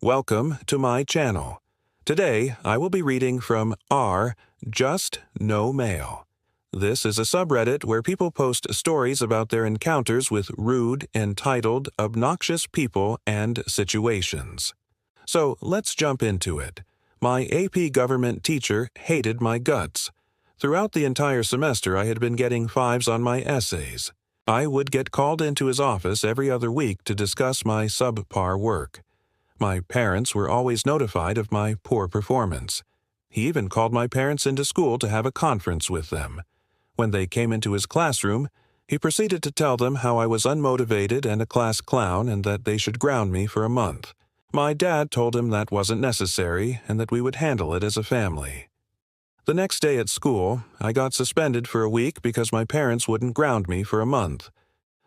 Welcome to my channel. Today, I will be reading from Just No Mail. This is a subreddit where people post stories about their encounters with rude, entitled, obnoxious people and situations. So let's jump into it. My AP government teacher hated my guts. Throughout the entire semester, I had been getting 5s on my essays. I would get called into his office every other week to discuss my subpar work. My parents were always notified of my poor performance. He even called my parents into school to have a conference with them. When they came into his classroom, he proceeded to tell them how I was unmotivated and a class clown and that they should ground me for a month. My dad told him that wasn't necessary and that we would handle it as a family. The next day at school, I got suspended for a week because my parents wouldn't ground me for a month.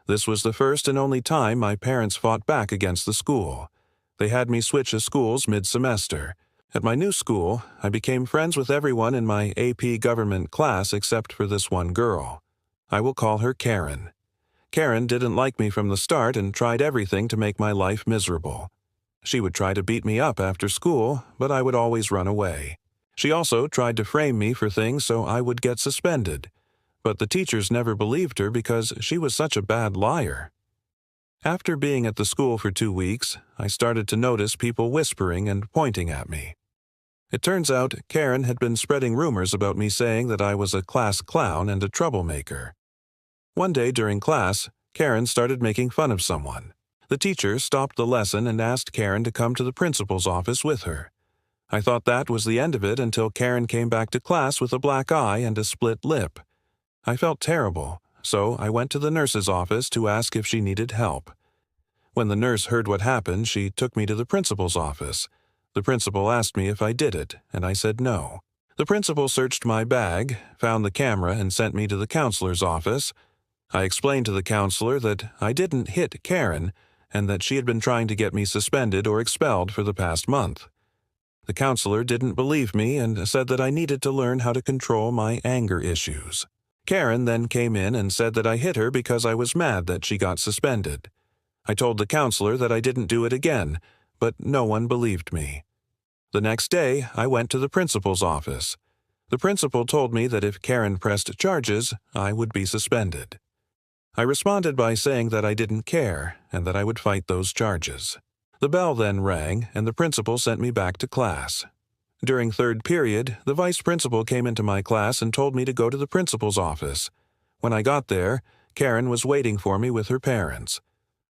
This was the first and only time my parents fought back against the school. They had me switch schools mid-semester. At my new school, I became friends with everyone in my AP government class except for this one girl. I will call her Karen. Karen didn't like me from the start and tried everything to make my life miserable. She would try to beat me up after school, but I would always run away. She also tried to frame me for things so I would get suspended. But the teachers never believed her because she was such a bad liar. After being at the school for 2 weeks, I started to notice people whispering and pointing at me. It turns out Karen had been spreading rumors about me saying that I was a class clown and a troublemaker. One day during class, Karen started making fun of someone. The teacher stopped the lesson and asked Karen to come to the principal's office with her. I thought that was the end of it until Karen came back to class with a black eye and a split lip. I felt terrible, so I went to the nurse's office to ask if she needed help. When the nurse heard what happened, she took me to the principal's office. The principal asked me if I did it, and I said no. The principal searched my bag, found the camera, and sent me to the counselor's office. I explained to the counselor that I didn't hit Karen, and that she had been trying to get me suspended or expelled for the past month. The counselor didn't believe me and said that I needed to learn how to control my anger issues. Karen then came in and said that I hit her because I was mad that she got suspended. I told the counselor that I didn't do it again, but no one believed me. The next day, I went to the principal's office. The principal told me that if Karen pressed charges, I would be suspended. I responded by saying that I didn't care and that I would fight those charges. The bell then rang, and the principal sent me back to class. During third period, the vice principal came into my class and told me to go to the principal's office. When I got there, Karen was waiting for me with her parents.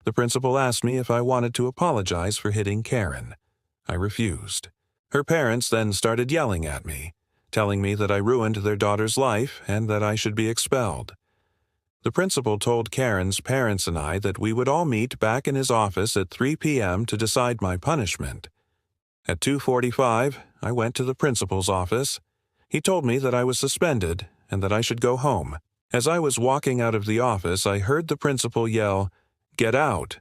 The principal asked me if I wanted to apologize for hitting Karen. I refused. Her parents then started yelling at me, telling me that I ruined their daughter's life and that I should be expelled. The principal told Karen's parents and I that we would all meet back in his office at 3 p.m. to decide my punishment. At 2:45, I went to the principal's office. He told me that I was suspended and that I should go home. As I was walking out of the office, I heard the principal yell, "Get out!"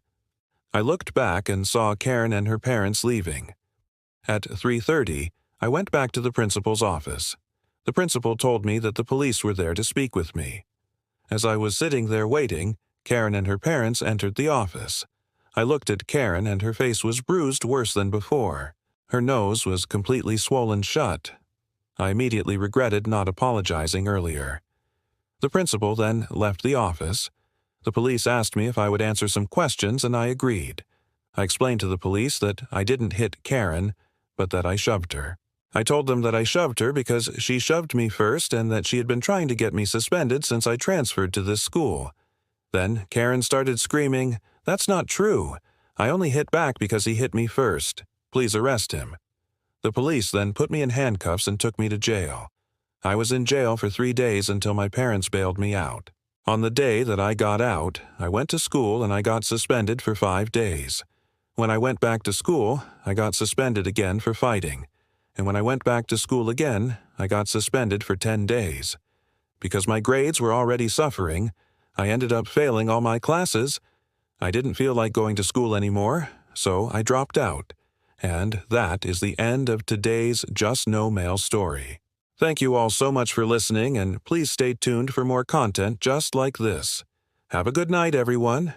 I looked back and saw Karen and her parents leaving. At 3:30, I went back to the principal's office. The principal told me that the police were there to speak with me. As I was sitting there waiting, Karen and her parents entered the office. I looked at Karen and her face was bruised worse than before. Her nose was completely swollen shut. I immediately regretted not apologizing earlier. The principal then left the office. The police asked me if I would answer some questions, and I agreed. I explained to the police that I didn't hit Karen, but that I shoved her. I told them that I shoved her because she shoved me first and that she had been trying to get me suspended since I transferred to this school. Then Karen started screaming, "That's not true. I only hit back because he hit me first. Please arrest him." The police then put me in handcuffs and took me to jail. I was in jail for 3 days until my parents bailed me out. On the day that I got out, I went to school and I got suspended for 5 days. When I went back to school, I got suspended again for fighting. And when I went back to school again, I got suspended for 10 days. Because my grades were already suffering, I ended up failing all my classes. I didn't feel like going to school anymore, so I dropped out. And that is the end of today's Just No Mail story. Thank you all so much for listening, and please stay tuned for more content just like this. Have a good night, everyone.